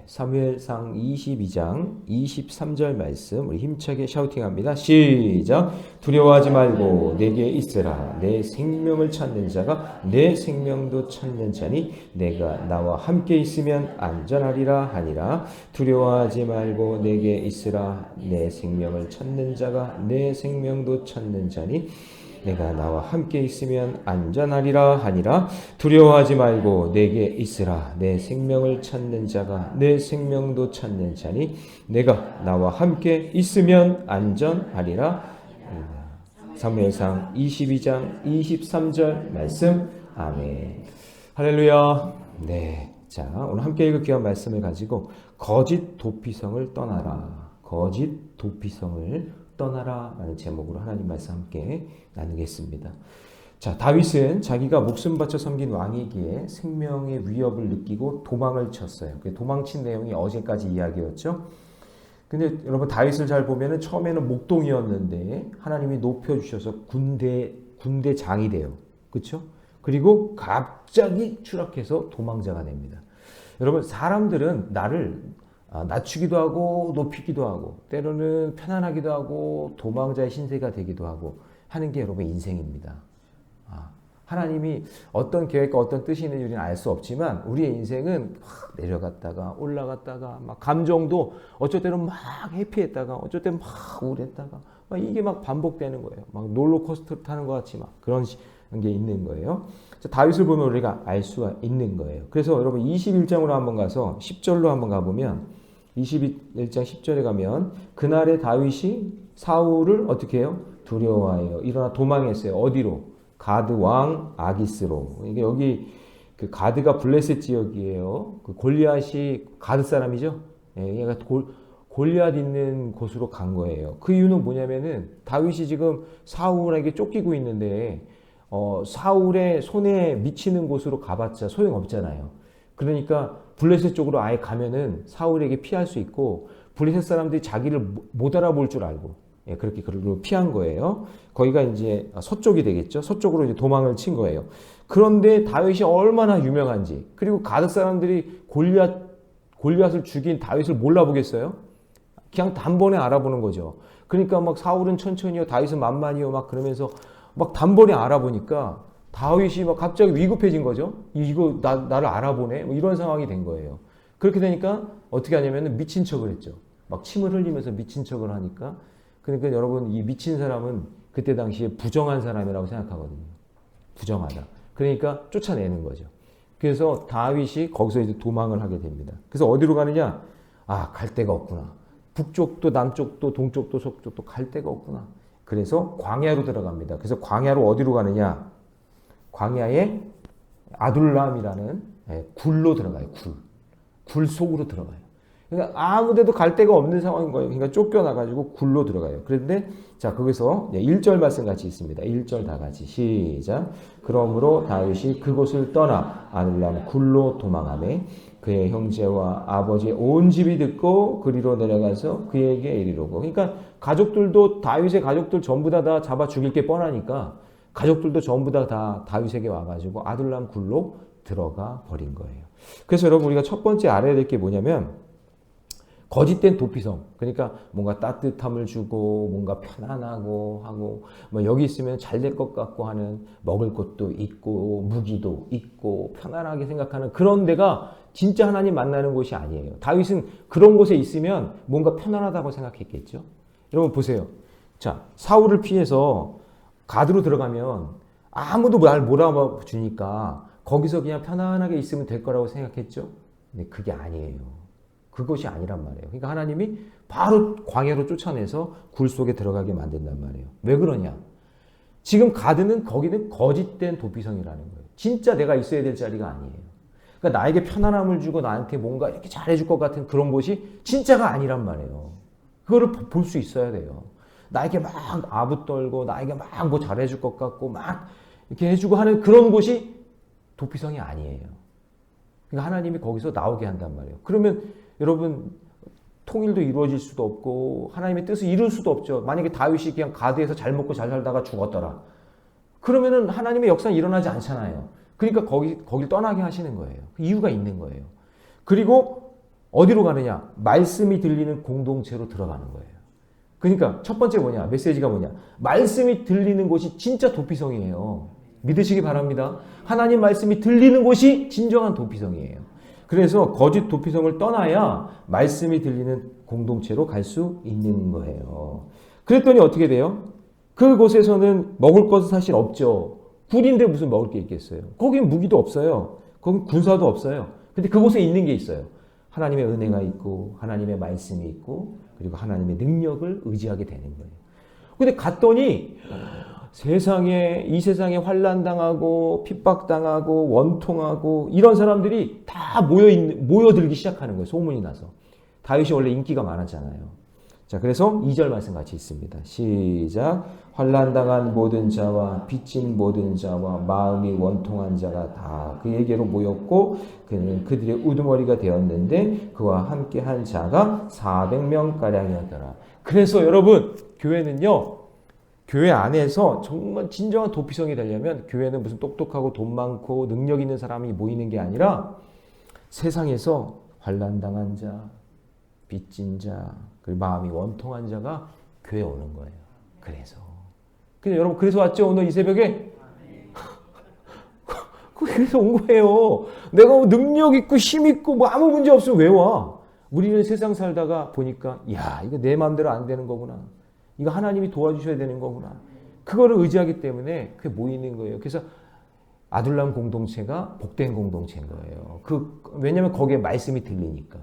사무엘상 22장 23절 말씀 우리 힘차게 샤우팅합니다. 시작. 두려워하지 말고 내게 있으라. 내 생명을 찾는 자가 내 생명도 찾는 자니 내가 나와 함께 있으면 안전하리라 하니라. 두려워하지 말고 내게 있으라. 내 생명을 찾는 자가 내 생명도 찾는 자니 내가 나와 함께 있으면 안전하리라 하니라. 두려워하지 말고 내게 있으라. 내 생명을 찾는 자가 내 생명도 찾는 자니 내가 나와 함께 있으면 안전하리라. 사무엘상 22장 23절 말씀. 아멘. 할렐루야. 네. 자, 오늘 함께 읽을 귀한 말씀을 가지고 거짓 도피성을 떠나라. 거짓 도피성을 떠나라 라는 제목으로 하나님 말씀 함께 나누겠습니다. 자, 다윗은 자기가 목숨 바쳐 섬긴 왕이기에 생명의 위협을 느끼고 도망을 쳤어요. 도망친 내용이 어제까지 이야기였죠. 근데 여러분 다윗을 잘 보면은 처음에는 목동이었는데 하나님이 높여주셔서 군대장이 돼요. 그렇죠? 그리고 갑자기 추락해서 도망자가 됩니다. 여러분 사람들은 나를 낮추기도 하고 높이기도 하고 때로는 편안하기도 하고 도망자의 신세가 되기도 하고 하는 게 여러분 인생입니다. 하나님이 어떤 계획과 어떤 뜻이 있는지 우리는 알 수 없지만 우리의 인생은 막 내려갔다가 올라갔다가 막 감정도 어쩔 때는 막 해피했다가 어쩔 때는 막 우울했다가 막 이게 막 반복되는 거예요. 막 롤러코스터 타는 것 같이 막 그런 게 있는 거예요. 다윗을 보면 우리가 알 수가 있는 거예요. 그래서 여러분 21장으로 한번 가서 10절로 한번 가보면 21장 10절에 가면 그날의 다윗이 사울을 어떻게 해요? 두려워하여 일어나 도망했어요. 어디로? 가드 왕 아기스로. 이게 여기 그 가드가 블레셋 지역이에요. 그 골리앗이 가드 사람이죠. 얘가 골리앗 있는 곳으로 간 거예요. 그 이유는 뭐냐면은 다윗이 지금 사울에게 쫓기고 있는데 사울의 손에 미치는 곳으로 가봤자 소용없잖아요. 그러니까 블레셋 쪽으로 아예 가면은 사울에게 피할 수 있고 블레셋 사람들이 자기를 못 알아볼 줄 알고 그렇게 그를 피한 거예요. 거기가 이제 서쪽이 되겠죠. 서쪽으로 이제 도망을 친 거예요. 그런데 다윗이 얼마나 유명한지 그리고 가드 사람들이 골리앗을 죽인 다윗을 몰라보겠어요? 그냥 단번에 알아보는 거죠. 그러니까 막 사울은 천천히요, 다윗은 만만히요, 막 그러면서 막 단번에 알아보니까 다윗이 막 갑자기 위급해진 거죠. 이거 나를 알아보네. 뭐 이런 상황이 된 거예요. 그렇게 되니까 어떻게 하냐면 미친 척을 했죠. 막 침을 흘리면서 미친 척을 하니까. 그러니까 여러분 이 미친 사람은 그때 당시에 부정한 사람이라고 생각하거든요. 부정하다. 그러니까 쫓아내는 거죠. 그래서 다윗이 거기서 이제 도망을 하게 됩니다. 그래서 어디로 가느냐? 갈 데가 없구나. 북쪽도 남쪽도 동쪽도 서쪽도 갈 데가 없구나. 그래서 광야로 들어갑니다. 그래서 광야로 어디로 가느냐? 광야에 아둘람이라는 굴로 들어가요. 굴 속으로 들어가요. 그러니까 아무데도 갈 데가 없는 상황인 거예요. 그러니까 쫓겨나가지고 굴로 들어가요. 그런데 자 거기서 1절 말씀 같이 있습니다. 1절 다 같이 시작. 그러므로 다윗이 그곳을 떠나 아둘람 굴로 도망하매 그의 형제와 아버지의 온 집이 듣고 그리로 내려가서 그에게 이르르고. 그러니까 가족들도 다윗의 가족들 전부 다 잡아 죽일 게 뻔하니까 가족들도 전부 다 다윗에게 와가지고 아둘람 굴로 들어가 버린 거예요. 그래서 여러분 우리가 첫 번째 알아야 될 게 뭐냐면 거짓된 도피성. 그러니까 뭔가 따뜻함을 주고 뭔가 편안하고 하고 뭐 여기 있으면 잘 될 것 같고 하는 먹을 것도 있고 무기도 있고 편안하게 생각하는 그런 데가 진짜 하나님 만나는 곳이 아니에요. 다윗은 그런 곳에 있으면 뭔가 편안하다고 생각했겠죠. 여러분 보세요. 자, 사울을 피해서 가드로 들어가면 아무도 날 몰아주니까 거기서 그냥 편안하게 있으면 될 거라고 생각했죠. 근데 그게 아니에요. 그것이 아니란 말이에요. 그러니까 하나님이 바로 광야로 쫓아내서 굴 속에 들어가게 만든단 말이에요. 왜 그러냐? 지금 가드는 거기는 거짓된 도피성이라는 거예요. 진짜 내가 있어야 될 자리가 아니에요. 그러니까 나에게 편안함을 주고 나한테 뭔가 이렇게 잘해줄 것 같은 그런 곳이 진짜가 아니란 말이에요. 그거를 볼 수 있어야 돼요. 나에게 막 아부 떨고 나에게 막 뭐 잘해줄 것 같고 막 이렇게 해주고 하는 그런 곳이 도피성이 아니에요. 그러니까 하나님이 거기서 나오게 한단 말이에요. 그러면 여러분 통일도 이루어질 수도 없고 하나님의 뜻을 이룰 수도 없죠. 만약에 다윗이 그냥 가드에서 잘 먹고 잘 살다가 죽었더라. 그러면은 하나님의 역사는 일어나지 않잖아요. 그러니까 거길 떠나게 하시는 거예요. 이유가 있는 거예요. 그리고 어디로 가느냐? 말씀이 들리는 공동체로 들어가는 거예요. 그러니까 첫 번째 뭐냐? 메시지가 뭐냐? 말씀이 들리는 곳이 진짜 도피성이에요. 믿으시기 바랍니다. 하나님 말씀이 들리는 곳이 진정한 도피성이에요. 그래서 거짓 도피성을 떠나야 말씀이 들리는 공동체로 갈 수 있는 거예요. 그랬더니 어떻게 돼요? 그곳에서는 먹을 것은 사실 없죠. 굴인데 무슨 먹을 게 있겠어요? 거긴 무기도 없어요. 거긴 군사도 없어요. 근데 그곳에 있는 게 있어요. 하나님의 은혜가 있고 하나님의 말씀이 있고 그리고 하나님의 능력을 의지하게 되는 거예요. 근데 갔더니 이 세상에 환난당하고 핍박당하고 원통하고 이런 사람들이 다 모여들기 시작하는 거예요. 소문이 나서. 다윗이 원래 인기가 많았잖아요. 자, 그래서 2절 말씀 같이 있습니다. 시작. 환난당한 모든 자와 빚진 모든 자와 마음이 원통한 자가 다 그에게로 모였고 그는 그들의 우두머리가 되었는데 그와 함께 한 자가 400명가량이었더라. 그래서 여러분 교회는요. 교회 안에서 정말 진정한 도피성이 되려면 교회는 무슨 똑똑하고 돈 많고 능력 있는 사람이 모이는 게 아니라 세상에서 환난당한 자, 빚진 자, 그리고 마음이 원통한 자가 교회에 오는 거예요. 그래서 여러분 그래서 왔죠? 오늘 이 새벽에? 그래서 온 거예요. 내가 뭐 능력 있고 힘 있고 뭐 아무 문제 없으면 왜 와? 우리는 세상 살다가 보니까 야 이거 내 마음대로 안 되는 거구나. 이거 하나님이 도와주셔야 되는 거구나. 그거를 의지하기 때문에 그게 모이는 거예요. 그래서 아둘람 공동체가 복된 공동체인 거예요. 왜냐하면 거기에 말씀이 들리니까.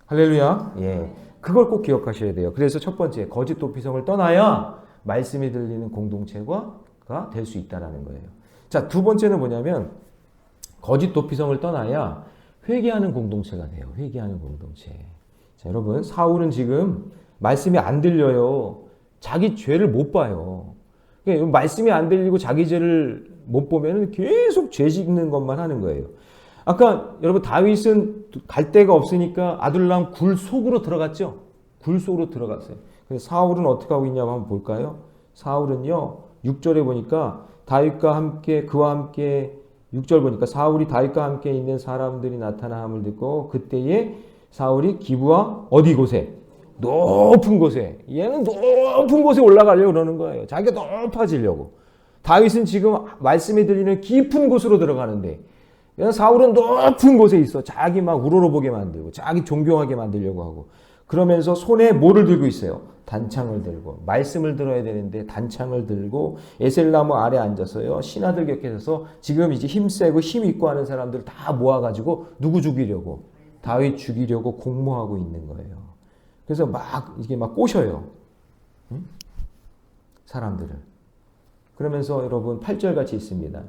할렐루야. 예, 그걸 꼭 기억하셔야 돼요. 그래서 첫 번째 거짓 도피성을 떠나야 말씀이 들리는 공동체가 될 수 있다라는 거예요. 자, 두 번째는 뭐냐면 거짓 도피성을 떠나야 회개하는 공동체가 돼요. 회개하는 공동체. 자, 여러분 사울은 지금 말씀이 안 들려요. 자기 죄를 못 봐요. 그러니까 말씀이 안 들리고 자기 죄를 못 보면 계속 죄 짓는 것만 하는 거예요. 아까 여러분 다윗은 갈 데가 없으니까 아둘람 굴 속으로 들어갔죠. 굴 속으로 들어갔어요. 그래서 사울은 어떻게 하고 있냐고 한번 볼까요? 사울은요 6절에 보니까 다윗과 함께 그와 함께 6절 보니까 사울이 다윗과 함께 있는 사람들이 나타남을 듣고 그때에 사울이 기브와 어디 곳에? 높은 곳에. 얘는 높은 곳에 올라가려고 그러는 거예요. 자기가 높아지려고. 다윗은 지금 말씀이 들리는 깊은 곳으로 들어가는데 사울은 높은 곳에 있어. 자기 막 우러러보게 만들고 자기 존경하게 만들려고 하고 그러면서 손에 뭐를 들고 있어요? 단창을 들고 말씀을 들어야 되는데 단창을 들고 에셀나무 아래 앉아서요. 신하들 곁에 서서 지금 이제 힘세고 힘 있고 하는 사람들을 다 모아가지고 누구 죽이려고? 다윗 죽이려고 공모하고 있는 거예요. 그래서 이게 막 꼬셔요. 응? 사람들을. 그러면서 여러분 8절 같이 있습니다.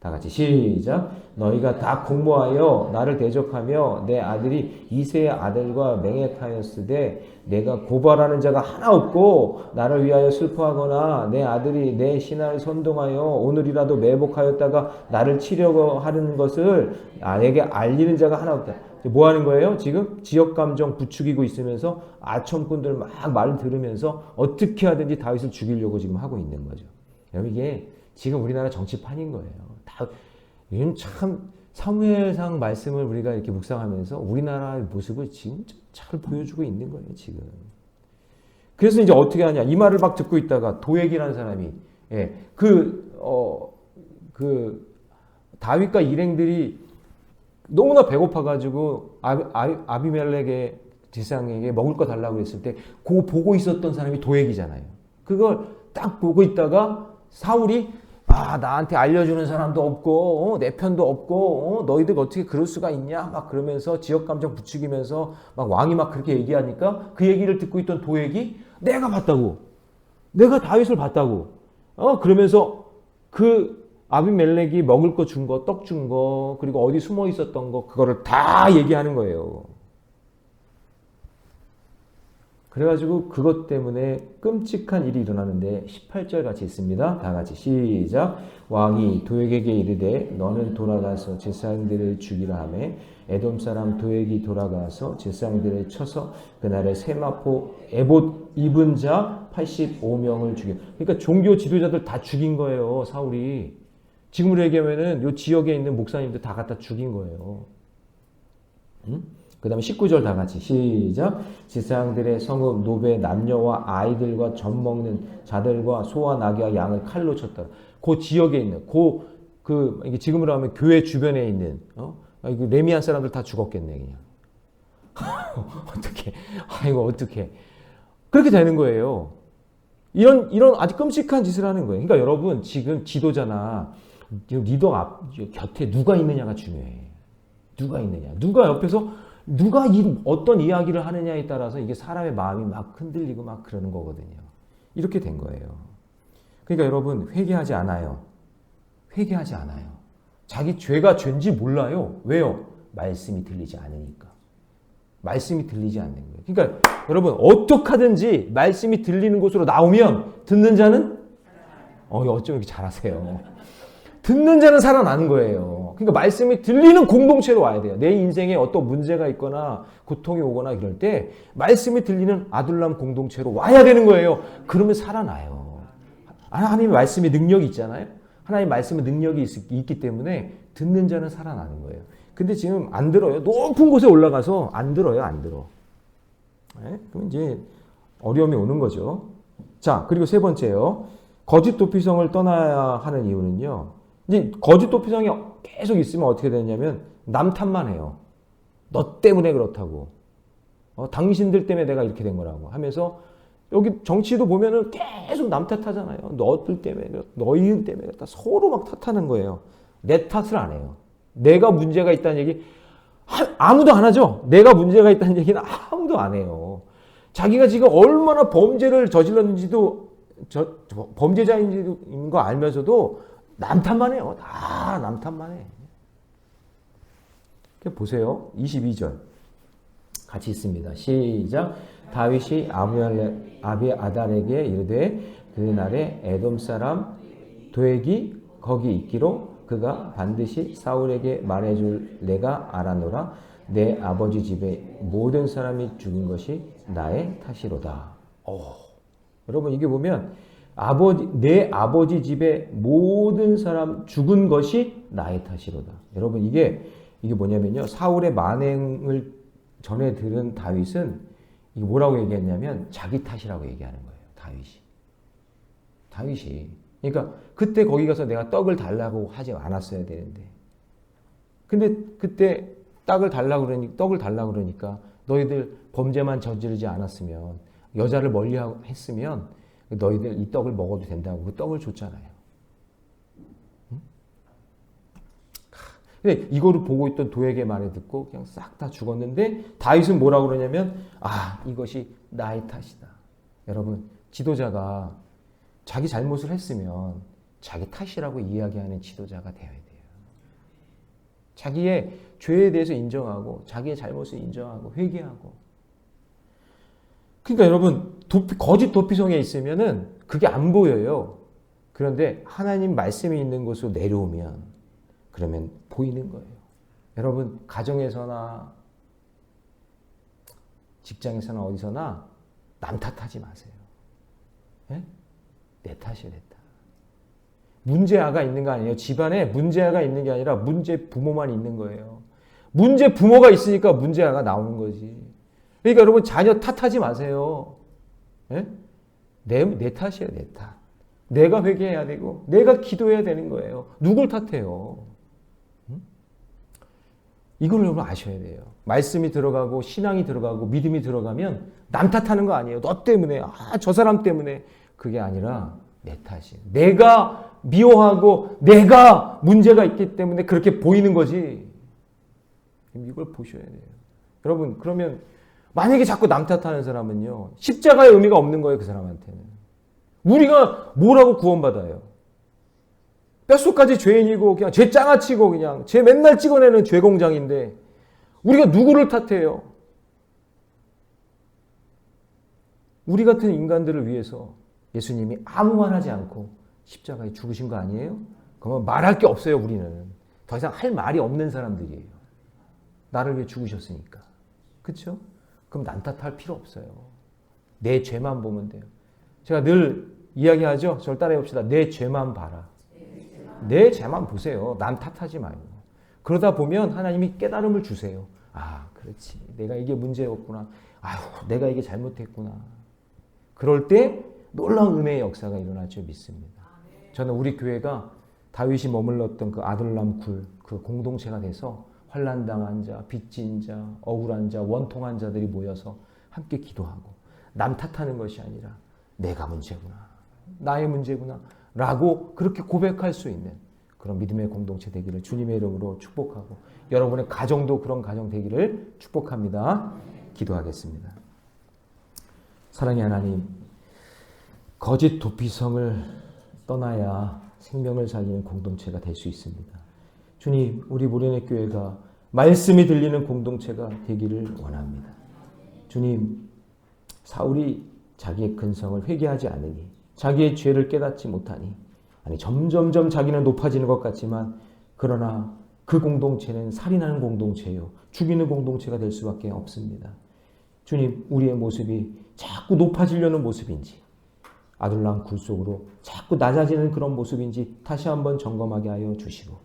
다 같이 시작. 너희가 다 공모하여 나를 대적하며 내 아들이 이새의 아들과 맹약하였으되 내가 고발하는 자가 하나 없고 나를 위하여 슬퍼하거나 내 아들이 내 신하를 선동하여 오늘이라도 매복하였다가 나를 치려고 하는 것을 내게 알리는 자가 하나 없다. 뭐 하는 거예요? 지금 지역감정 부추기고 있으면서 아첨꾼들 막 말을 들으면서 어떻게 하든지 다윗을 죽이려고 지금 하고 있는 거죠. 여러분 이게 지금 우리나라 정치판인 거예요. 이건 참 사무엘상 말씀을 우리가 이렇게 묵상하면서 우리나라의 모습을 진짜 잘 보여주고 있는 거예요, 지금. 그래서 이제 어떻게 하냐. 이 말을 막 듣고 있다가 도액이라는 사람이, 다윗과 일행들이 너무나 배고파가지고 아비멜렉의 제사장에게 먹을 거 달라고 했을 때 그거 보고 있었던 사람이 도액이잖아요. 그걸 딱 보고 있다가 사울이 나한테 알려주는 사람도 없고 내 편도 없고 너희들 어떻게 그럴 수가 있냐 막 그러면서 지역감정 부추기면서 막 왕이 막 그렇게 얘기하니까 그 얘기를 듣고 있던 도액이 내가 봤다고 내가 다윗을 봤다고 그러면서 그 아비멜렉이 먹을 거 준 거, 떡 준 거, 그리고 어디 숨어 있었던 거 그거를 다 얘기하는 거예요. 그래가지고 그것 때문에 끔찍한 일이 일어나는데 18절 같이 있습니다. 다 같이 시작. 왕이 도액에게 이르되 너는 돌아가서 제사장들을 죽이라 하매 에돔 사람 도액이 돌아가서 제사장들을 쳐서 그날에 세마포 에봇 입은 자 85명을 죽여. 그러니까 종교 지도자들 다 죽인 거예요. 사울이. 지금으로 얘기하면은 요 지역에 있는 목사님들 다 갖다 죽인 거예요. 응? 그 다음에 19절 다 같이 시작. 제사장들의 성읍 노베 남녀와 아이들과 젖 먹는 자들과 소와 나귀와 양을 칼로 쳤더라. 그 지역에 있는 이게 지금으로 하면 교회 주변에 있는 레미안 사람들 다 죽었겠네 그냥. 어떻게? 이거 어떻게? 그렇게 되는 거예요. 이런 아주 끔찍한 짓을 하는 거예요. 그러니까 여러분 지금 지도자나 리더 곁에 누가 있느냐가 중요해. 누가 있느냐. 누가 옆에서 누가 어떤 이야기를 하느냐에 따라서 이게 사람의 마음이 막 흔들리고 막 그러는 거거든요. 이렇게 된 거예요. 그러니까 여러분 회개하지 않아요. 회개하지 않아요. 자기 죄가 죄인지 몰라요. 왜요? 말씀이 들리지 않으니까. 말씀이 들리지 않는 거예요. 그러니까 여러분 어떻게 하든지 말씀이 들리는 곳으로 나오면 듣는 자는 어쩜 이렇게 잘하세요. 듣는 자는 살아나는 거예요. 그러니까 말씀이 들리는 공동체로 와야 돼요. 내 인생에 어떤 문제가 있거나 고통이 오거나 이럴 때 말씀이 들리는 아둘람 공동체로 와야 되는 거예요. 그러면 살아나요. 하나님의 말씀에 능력이 있잖아요. 하나님의 말씀에 능력이 있기 때문에 듣는 자는 살아나는 거예요. 근데 지금 안 들어요. 높은 곳에 올라가서 안 들어요. 안 들어. 네? 그럼 이제 어려움이 오는 거죠. 자, 그리고 세 번째요. 거짓 도피성을 떠나야 하는 이유는요. 이제 거짓 도피성이 계속 있으면 어떻게 되냐면 남 탓만 해요. 너 때문에 그렇다고. 당신들 때문에 내가 이렇게 된 거라고 하면서 여기 정치도 보면은 계속 남 탓하잖아요. 너희들 때문에 그렇다. 서로 막 탓하는 거예요. 내 탓을 안 해요. 내가 문제가 있다는 얘기 아무도 안 하죠. 내가 문제가 있다는 얘기는 아무도 안 해요. 자기가 지금 얼마나 범죄를 저질렀는지도 범죄자인 거 알면서도 남 탓만 해요. 다 남 탓만 해. 보세요. 22절 같이 있습니다. 시작. 다윗이 아비아달에게 이르되 그날에 에돔 사람 도액이 거기 있기로 그가 반드시 사울에게 말해줄 내가 알아노라. 내 아버지 집에 모든 사람이 죽은 것이 나의 탓이로다. 여러분 이게 보면 내 아버지 집에 모든 사람 죽은 것이 나의 탓이로다. 여러분 이게 뭐냐면요. 사울의 만행을 전에 들은 다윗은 이게 뭐라고 얘기했냐면 자기 탓이라고 얘기하는 거예요. 다윗이. 그러니까 그때 거기 가서 내가 떡을 달라고 하지 않았어야 되는데. 근데 그때 떡을 달라고 그러니까 너희들 범죄만 저지르지 않았으면 여자를 멀리 했으면 너희들 이 떡을 먹어도 된다고 그 떡을 줬잖아요. 응? 근데 이거를 보고 있던 도액의 말을 듣고 그냥 싹 다 죽었는데 다윗은 뭐라고 그러냐면 이것이 나의 탓이다. 여러분 지도자가 자기 잘못을 했으면 자기 탓이라고 이야기하는 지도자가 되어야 돼요. 자기의 죄에 대해서 인정하고 자기의 잘못을 인정하고 회개하고. 그러니까 여러분 거짓 도피성에 있으면은 그게 안 보여요. 그런데 하나님 말씀이 있는 곳으로 내려오면 그러면 보이는 거예요. 여러분 가정에서나 직장에서나 어디서나 남 탓하지 마세요. 네? 내 탓이에요. 내 탓. 문제아가 있는 거 아니에요. 집안에 문제아가 있는 게 아니라 문제 부모만 있는 거예요. 문제 부모가 있으니까 문제아가 나오는 거지. 그러니까 여러분 자녀 탓하지 마세요. 네? 내 탓이에요. 내 탓. 내가 회개해야 되고 내가 기도해야 되는 거예요. 누굴 탓해요? 응? 이걸 여러분 아셔야 돼요. 말씀이 들어가고 신앙이 들어가고 믿음이 들어가면 남 탓하는 거 아니에요. 너 때문에 저 사람 때문에 그게 아니라 내 탓이에요. 내가 미워하고 내가 문제가 있기 때문에 그렇게 보이는 거지. 이걸 보셔야 돼요. 여러분 그러면 만약에 자꾸 남 탓하는 사람은요. 십자가의 의미가 없는 거예요. 그 사람한테는. 우리가 뭐라고 구원받아요? 뼛속까지 죄인이고 그냥 죄 장아치고 그냥 죄 맨날 찍어내는 죄공장인데 우리가 누구를 탓해요? 우리 같은 인간들을 위해서 예수님이 아무 말 하지 않고 십자가에 죽으신 거 아니에요? 그러면 말할 게 없어요. 우리는 더 이상 할 말이 없는 사람들이에요. 나를 위해 죽으셨으니까. 그렇죠? 그럼 난 탓할 필요 없어요. 내 죄만 보면 돼요. 제가 늘 이야기하죠. 저를 따라해 봅시다. 내 죄만 봐라. 내 죄만 보세요. 남 탓하지 말고. 그러다 보면 하나님이 깨달음을 주세요. 아, 그렇지. 내가 이게 문제였구나. 아휴, 내가 이게 잘못했구나. 그럴 때 놀라운 은혜의 역사가 일어나죠. 믿습니다. 저는 우리 교회가 다윗이 머물렀던 그 아둘람 굴, 그 공동체가 돼서 환난당한 자, 빚진 자, 억울한 자, 원통한 자들이 모여서 함께 기도하고 남 탓하는 것이 아니라 내가 문제구나. 나의 문제구나. 라고 그렇게 고백할 수 있는 그런 믿음의 공동체 되기를 주님의 이름으로 축복하고 여러분의 가정도 그런 가정 되기를 축복합니다. 기도하겠습니다. 사랑의 하나님, 거짓 도피성을 떠나야 생명을 살리는 공동체가 될 수 있습니다. 주님, 우리 모래내 교회가 말씀이 들리는 공동체가 되기를 원합니다. 주님, 사울이 자기의 근성을 회개하지 않으니 자기의 죄를 깨닫지 못하니 아니 점점점 자기는 높아지는 것 같지만 그러나 그 공동체는 살인하는 공동체요. 죽이는 공동체가 될 수밖에 없습니다. 주님, 우리의 모습이 자꾸 높아지려는 모습인지 아둘람 굴 속으로 자꾸 낮아지는 그런 모습인지 다시 한번 점검하게 하여 주시고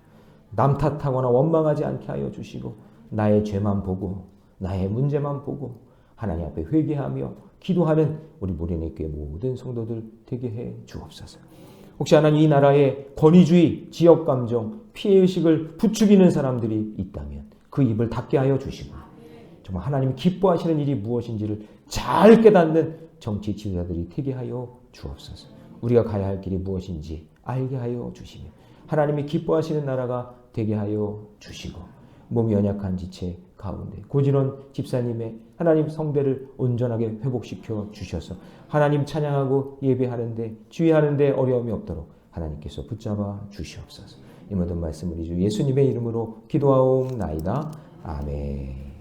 남 탓하거나 원망하지 않게 하여 주시고 나의 죄만 보고 나의 문제만 보고 하나님 앞에 회개하며 기도하는 우리 모래내 교회 모든 성도들 되게 해 주옵소서. 혹시 하나님 이 나라에 권위주의, 지역감정, 피해의식을 부추기는 사람들이 있다면 그 입을 닫게 하여 주시고 정말 하나님이 기뻐하시는 일이 무엇인지를 잘 깨닫는 정치 지도자들이 되게 하여 주옵소서. 우리가 가야 할 길이 무엇인지 알게 하여 주시며 하나님이 기뻐하시는 나라가 되게 하여 주시고 몸이 연약한 지체 가운데 고진원 집사님의 하나님 성대를 온전하게 회복시켜 주셔서 하나님 찬양하고 예배하는데 주의하는데 어려움이 없도록 하나님께서 붙잡아 주시옵소서. 이 모든 말씀을 주 예수님의 이름으로 기도하옵나이다. 아멘.